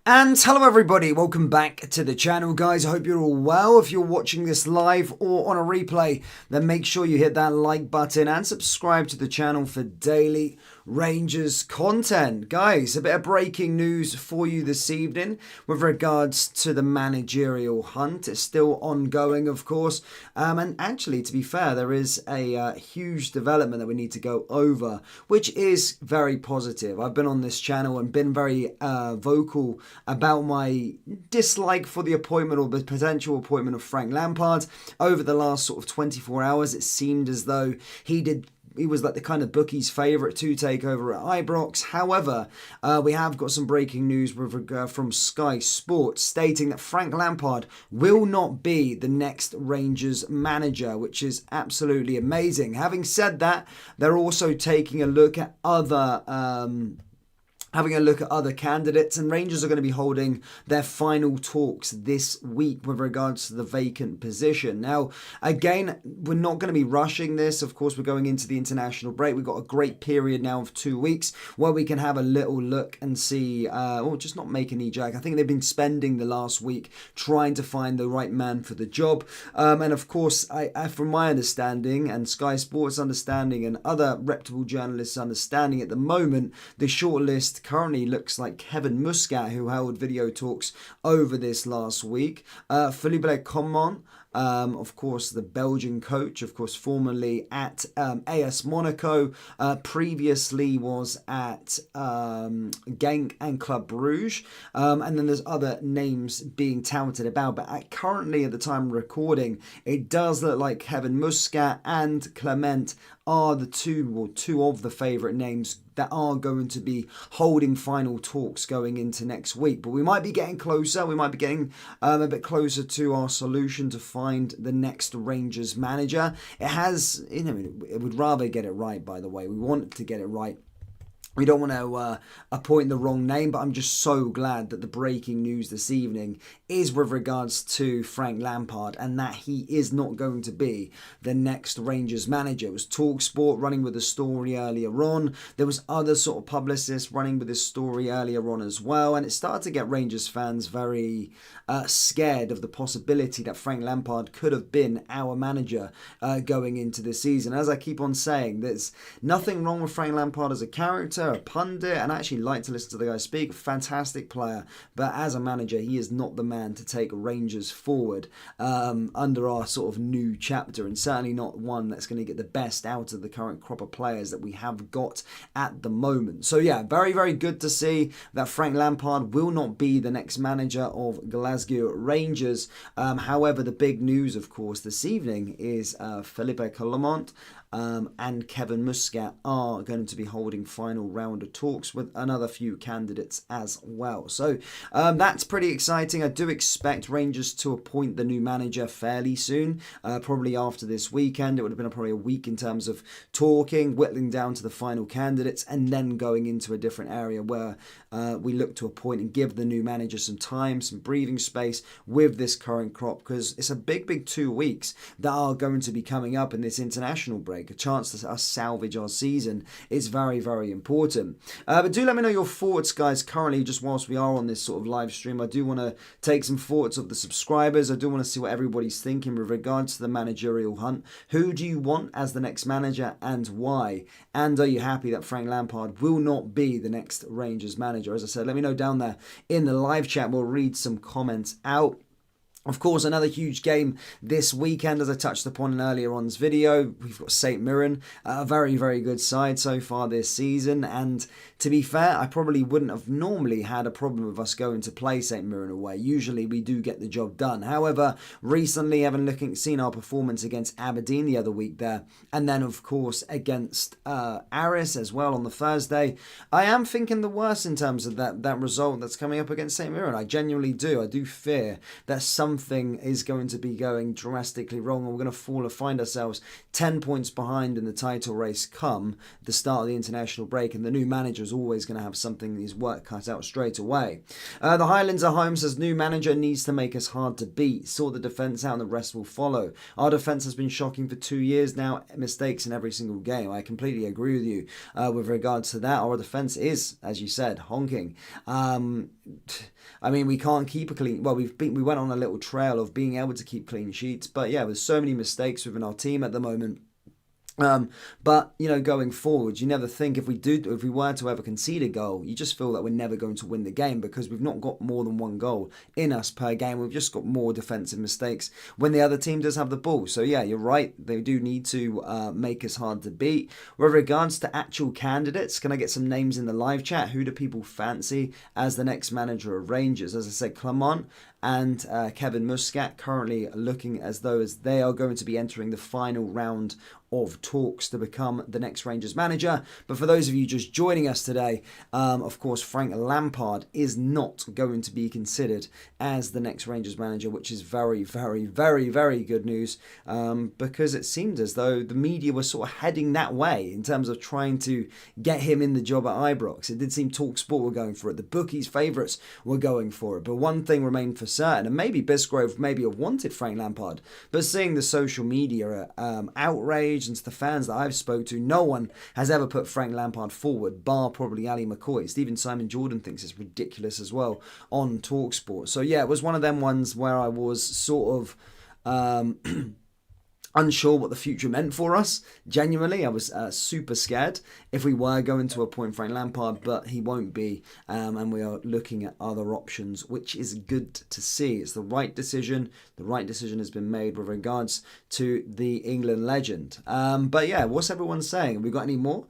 And hello everybody, welcome back to the channel guys. I hope you're all well. If you're watching this live or on a replay, then make sure you hit that like button and subscribe to the channel for daily Rangers content. Guys, a bit of breaking news for you this evening with regards to the managerial hunt. It's still ongoing, of course. And actually, to be fair, there is a huge development that we need to go over, which is very positive. I've been on this channel and been very vocal about my dislike for the appointment or the potential appointment of Frank Lampard. Over the last sort of 24 hours, it seemed as though he was like the kind of bookie's favourite to take over at Ibrox. However, we have got some breaking news from Sky Sports stating that Frank Lampard will not be the next Rangers manager, which is absolutely amazing. Having said that, they're also taking a look at other candidates, and Rangers are going to be holding their final talks this week with regards to the vacant position. Now, again, we're not going to be rushing this. Of course, we're going into the international break. We've got a great period now of 2 weeks where we can have a little look and see, or just not make a knee-jerk. I think they've been spending the last week trying to find the right man for the job. And of course, I, from my understanding and Sky Sports understanding and other reputable journalists' understanding at the moment, the shortlist currently looks like Kevin Muscat, who held video talks over this last week. Philippe Coman, of course, the Belgian coach, of course, formerly at AS Monaco, previously was at Genk and Club Brugge, and then there's other names being touted about, but currently at the time of recording, it does look like Kevin Muscat and Clement are the two of the favourite names that are going to be holding final talks going into next week. But we might be getting closer. We might be getting a bit closer to our solution to find the next Rangers manager. It has, it would rather get it right, by the way. We want to get it right. We don't want to appoint the wrong name, but I'm just so glad that the breaking news this evening is with regards to Frank Lampard and that he is not going to be the next Rangers manager. It was TalkSport running with the story earlier on. There was other sort of publicists running with this story earlier on as well, and it started to get Rangers fans very scared of the possibility that Frank Lampard could have been our manager going into the season. As I keep on saying, there's nothing wrong with Frank Lampard as a character, a pundit, and I actually like to listen to the guy speak. Fantastic player, but as a manager, he is not the man to take Rangers forward under our sort of new chapter, and certainly not one that's going to get the best out of the current crop of players that we have got at the moment. So yeah, very, very good to see that Frank Lampard will not be the next manager of Glasgow Rangers. However, the big news, of course, this evening is Philippe Clement and Kevin Muscat are going to be holding final round of talks with another few candidates as well. So that's pretty exciting. I do expect Rangers to appoint the new manager fairly soon, probably after this weekend. It would have been probably a week in terms of talking, whittling down to the final candidates, and then going into a different area where we look to appoint and give the new manager some time, some breathing space with this current crop, because it's a big 2 weeks that are going to be coming up in this international break. A chance to us salvage our season is very, very important. But do let me know your thoughts, guys, currently, just whilst we are on this sort of live stream. I do want to take some thoughts of the subscribers. I do want to see what everybody's thinking with regards to the managerial hunt. Who do you want as the next manager and why? And are you happy that Frank Lampard will not be the next Rangers manager? As I said, let me know down there in the live chat. We'll read some comments out. Of course, another huge game this weekend, as I touched upon in earlier on's video. We've got St Mirren, a very, very good side so far this season. And to be fair, I probably wouldn't have normally had a problem with us going to play St Mirren away. Usually we do get the job done. However, recently, having seen our performance against Aberdeen the other week there, and then, of course, against Aris as well on the Thursday, I am thinking the worst in terms of that result that's coming up against St Mirren. I genuinely do. I do fear that something something is going to be going drastically wrong, and we're going to find ourselves 10 points behind in the title race come the start of the international break, and the new manager is always going to have something in his work cut out straight away. The Highlands are home says new manager needs to make us hard to beat. Sort the defence out and the rest will follow. Our defence has been shocking for 2 years now. Mistakes in every single game. I completely agree with you with regards to that. Our defence is, as you said, honking. I mean, we can't keep a clean... Well, we went on a little trail of being able to keep clean sheets. But yeah, with so many mistakes within our team at the moment. But, you know, going forward, you never think if we were to ever concede a goal, you just feel that we're never going to win the game because we've not got more than one goal in us per game. We've just got more defensive mistakes when the other team does have the ball. So, yeah, you're right. They do need to make us hard to beat. With regards to actual candidates, can I get some names in the live chat? Who do people fancy as the next manager of Rangers? As I said, Clement and Kevin Muscat currently looking as though they are going to be entering the final round of talks to become the next Rangers manager. But for those of you just joining us today, of course, Frank Lampard is not going to be considered as the next Rangers manager, which is very, very, very, very good news because it seemed as though the media was sort of heading that way in terms of trying to get him in the job at Ibrox. It did seem TalkSport were going for it. The bookies' favourites were going for it. But one thing remained for certain, and maybe Bisgrove maybe have wanted Frank Lampard, but seeing the social media outrage and to the fans that I've spoke to, no one has ever put Frank Lampard forward, bar probably Ali McCoy. Stephen Simon Jordan thinks it's ridiculous as well on TalkSport. So yeah, it was one of them ones where I was sort of unsure what the future meant for us. Genuinely, I was super scared if we were going to appoint Frank Lampard, but he won't be, and we are looking at other options, which is good to see. It's the right decision. The right decision has been made with regards to the England legend. But yeah, what's everyone saying? Have we got any more?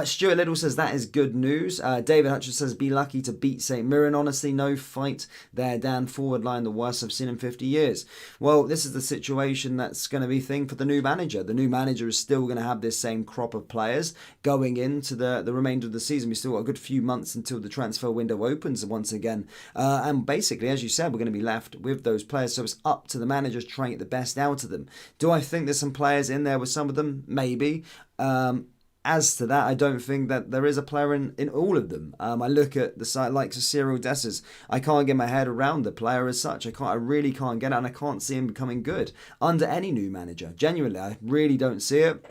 Stuart Little says that is good news. David Hutchins says be lucky to beat St Mirren. Honestly, no fight there, Dan. Forward line, the worst I've seen in 50 years. Well, this is the situation that's going to be thing for the new manager. The new manager is still going to have this same crop of players going into the remainder of the season. We've still got a good few months until the transfer window opens once again. And basically, as you said, we're going to be left with those players. So it's up to the managers to try and get the best out of them. Do I think there's some players in there with some of them? Maybe. As to that, I don't think that there is a player in all of them. I look at the site likes of Cyril Dessers. I can't get my head around the player as such. I really can't get it, and I can't see him becoming good under any new manager. Genuinely, I really don't see it.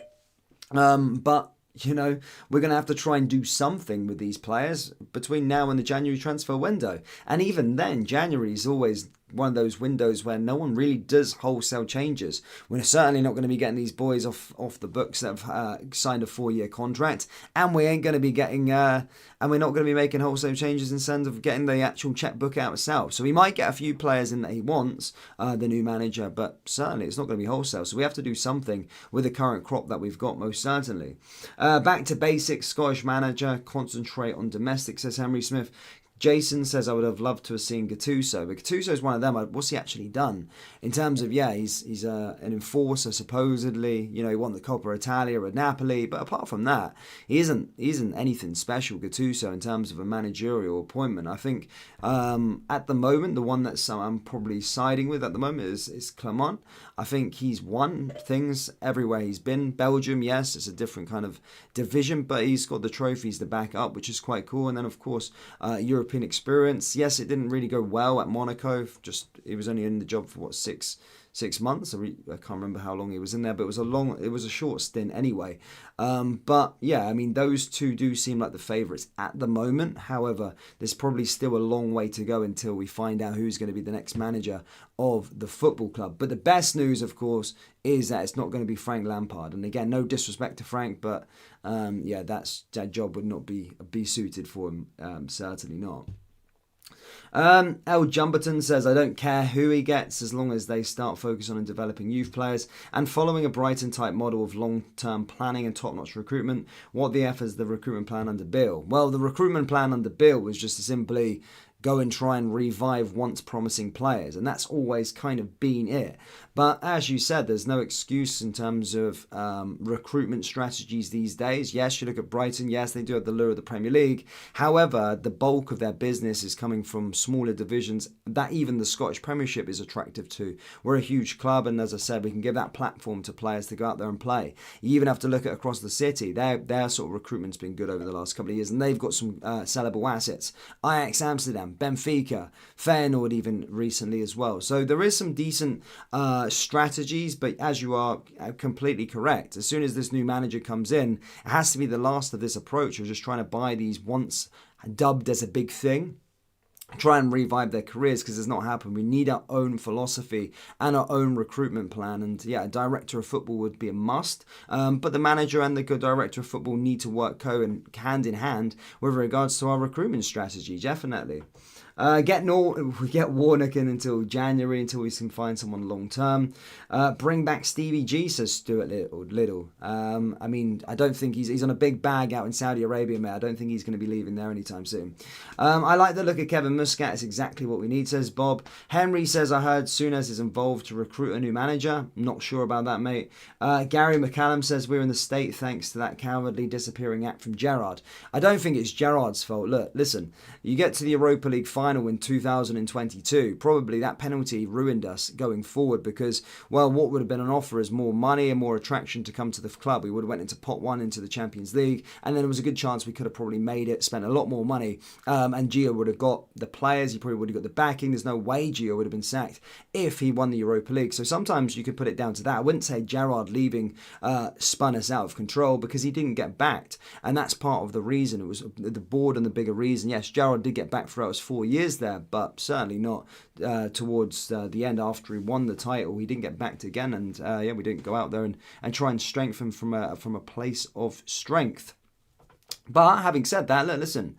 But you know, we're going to have to try and do something with these players between now and the January transfer window. And even then, January is always one of those windows where no one really does wholesale changes. We're certainly not going to be getting these boys off the books that have signed a 4-year contract, and we ain't going to be getting, and we're not going to be making wholesale changes in terms of getting the actual checkbook out itself. So we might get a few players in that he wants, the new manager, but certainly it's not going to be wholesale. So we have to do something with the current crop that we've got, most certainly. Back to basics, Scottish manager, concentrate on domestic, says Henry Smith. Jason says, I would have loved to have seen Gattuso, but Gattuso is one of them. What's he actually done? In terms of, yeah, he's an enforcer, supposedly. You know, he won the Coppa Italia at Napoli, but apart from that, he isn't anything special, Gattuso, in terms of a managerial appointment. I think at the moment, the one that I'm probably siding with at the moment is Clement. I think he's won things everywhere he's been. Belgium, yes, it's a different kind of division, but he's got the trophies to back up, which is quite cool. And then, of course, European experience. Yes, it didn't really go well at Monaco. He was only in the job for 6 months. I can't remember how long he was in there, but it was a short stint anyway. But yeah, I mean, those two do seem like the favourites at the moment. However, there's probably still a long way to go until we find out who's going to be the next manager of the football club. But the best news, of course, is that it's not going to be Frank Lampard. And again, no disrespect to Frank, but yeah, that job would not be suited for him. Certainly not. L. Jumberton says, I don't care who he gets as long as they start focusing on developing youth players and following a Brighton type model of long-term planning and top-notch recruitment. What the F is the recruitment plan under Bill? Well, the recruitment plan under Bill was just simply go and try and revive once promising players. And that's always kind of been it. But as you said, there's no excuse in terms of recruitment strategies these days. Yes, you look at Brighton. Yes, they do have the lure of the Premier League. However, the bulk of their business is coming from smaller divisions that even the Scottish Premiership is attractive to. We're a huge club, and as I said, we can give that platform to players to go out there and play. You even have to look at across the city. Their sort of recruitment's been good over the last couple of years, and they've got some sellable assets. Ajax Amsterdam, Benfica, Feyenoord even recently as well. So there is some decent strategies, but as you are completely correct, as soon as this new manager comes in, it has to be the last of this approach of just trying to buy these once dubbed as a big thing, try and revive their careers, because it's not happened. We need our own philosophy and our own recruitment plan, and yeah, a director of football would be a must, but the manager and the good director of football need to work hand in hand with regards to our recruitment strategy, definitely. We get Warnock in until January, until we can find someone long term. Bring back Stevie G, says Stuart Little. I mean, I don't think he's on a big bag out in Saudi Arabia, mate. I don't think he's going to be leaving there anytime soon. I like the look of Kevin Muscat. It's exactly what we need, says Bob. Henry says, I heard Souness is involved to recruit a new manager. Not sure about that, mate. Gary McCallum says, we're in the state thanks to that cowardly disappearing act from Gerrard. I don't think it's Gerrard's fault. Look, listen, you get to the Europa League final in 2022. Probably that penalty ruined us going forward, because, well, what would have been an offer is more money and more attraction to come to the club. We would have went into pot one into the Champions League, and then there was a good chance we could have probably made it, spent a lot more money, and Gio would have got the players, he probably would have got the backing. There's no way Gio would have been sacked if he won the Europa League. So sometimes you could put it down to that. I wouldn't say Gerrard leaving spun us out of control, because he didn't get backed, and that's part of the reason. It was the board and the bigger reason. Yes, Gerrard did get back throughout his 4 years there, but certainly not towards the end after he won the title. He didn't get backed again, and we didn't go out there and try and strengthen from a place of strength. But having said that, listen,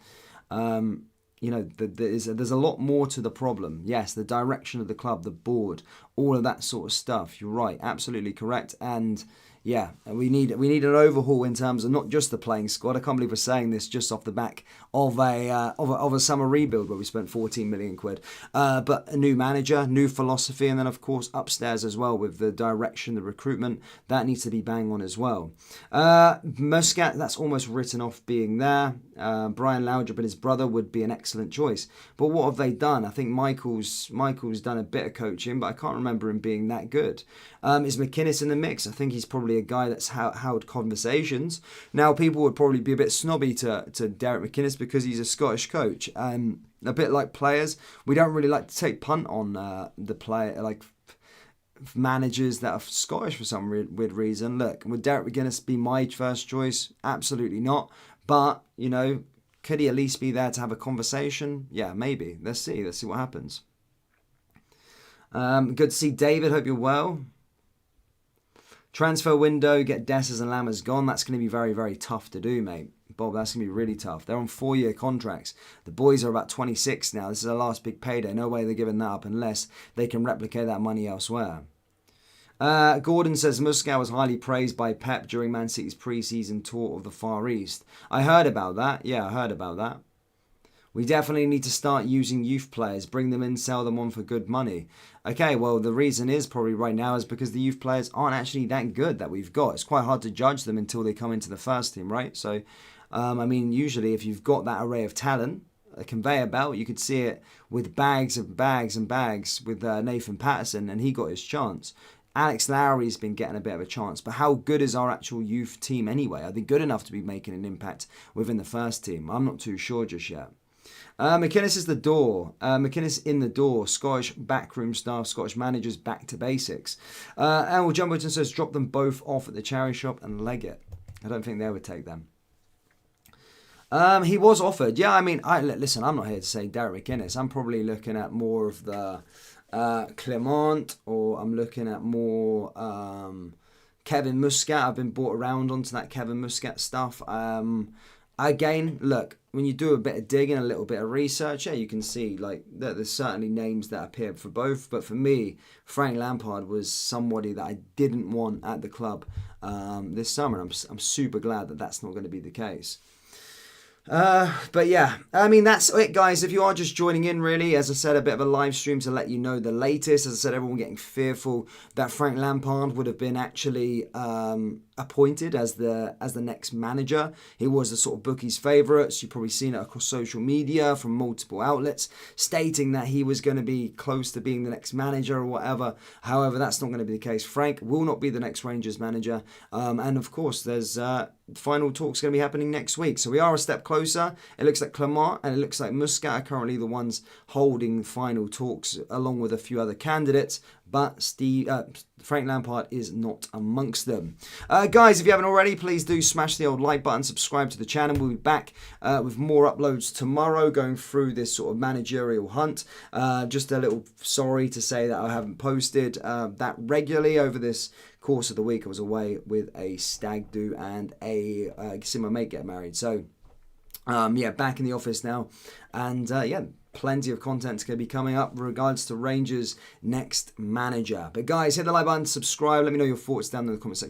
there's a lot more to the problem. Yes, the direction of the club, the board, all of that sort of stuff. You're right, absolutely correct, and yeah, we need an overhaul in terms of not just the playing squad. I can't believe we're saying this just off the back of a summer rebuild where we spent 14 million quid. But a new manager, new philosophy, and then of course upstairs as well with the direction, the recruitment, that needs to be bang on as well. Muscat, that's almost written off being there. Brian Laudrup and his brother would be an excellent choice. But what have they done? I think Michael's done a bit of coaching, but I can't remember him being that good. Is McInnes in the mix? I think he's probably a guy that's held conversations. Now, people would probably be a bit snobby to Derek McInnes because he's a Scottish coach. A bit like players, we don't really like to take punt on the player, like managers that are Scottish for some weird reason. Look, would Derek McInnes be my first choice? Absolutely not. But, could he at least be there to have a conversation? Yeah, maybe. Let's see what happens. Good to see David. Hope you're well. Transfer window, get Dessers and Lammers gone. That's going to be very, very tough to do, mate. Bob, that's going to be really tough. They're on 4-year contracts. The boys are about 26 now. This is their last big payday. No way they're giving that up unless they can replicate that money elsewhere. Gordon says Muscat was highly praised by Pep during Man City's pre-season tour of the Far East. I heard about that. Yeah, I heard about that. We definitely need to start using youth players, bring them in, sell them on for good money. Okay, well, the reason is probably right now is because the youth players aren't actually that good that we've got. It's quite hard to judge them until they come into the first team, right? So, usually if you've got that array of talent, a conveyor belt, you could see it with bags and bags and bags with Nathan Patterson, and he got his chance. Alex Lowry's been getting a bit of a chance, but how good is our actual youth team anyway? Are they good enough to be making an impact within the first team? I'm not too sure just yet. McInnes is the door. McInnes in the door. Scottish backroom staff, Scottish managers back to basics. Elwell Jumboton says drop them both off at the charity shop and leg it. I don't think they would take them. He was offered. Yeah, listen, I'm not here to say Derek McInnes. I'm probably looking at more of the Clement, or I'm looking at more Kevin Muscat. I've been brought around onto that Kevin Muscat stuff. Again, look, when you do a bit of digging, a little bit of research, yeah, you can see that there's certainly names that appeared for both. But for me, Frank Lampard was somebody that I didn't want at the club this summer. I'm super glad that that's not going to be the case. But yeah, I mean, that's it, guys. If you are just joining in, really, as I said, a bit of a live stream to let you know the latest. As I said, everyone getting fearful that Frank Lampard would have been actually appointed as the next manager. He was the sort of bookies' favourites. You've probably seen it across social media from multiple outlets stating that he was going to be close to being the next manager or whatever. However, that's not going to be the case. Frank will not be the next Rangers manager. And of course, there's final talks going to be happening next week. So we are a step closer. It looks like Clement and it looks like Muscat are currently the ones holding final talks along with a few other candidates. But Frank Lampard is not amongst them. Guys, if you haven't already, please do smash the old like button, subscribe to the channel. We'll be back with more uploads tomorrow, going through this sort of managerial hunt. Just a little sorry to say that I haven't posted that regularly over this course of the week. I was away with a stag do and seeing my mate get married. So, yeah, back in the office now. And, yeah, plenty of content's going to be coming up in regards to Rangers' next manager. But guys, hit the like button, subscribe, let me know your thoughts down in the comment section.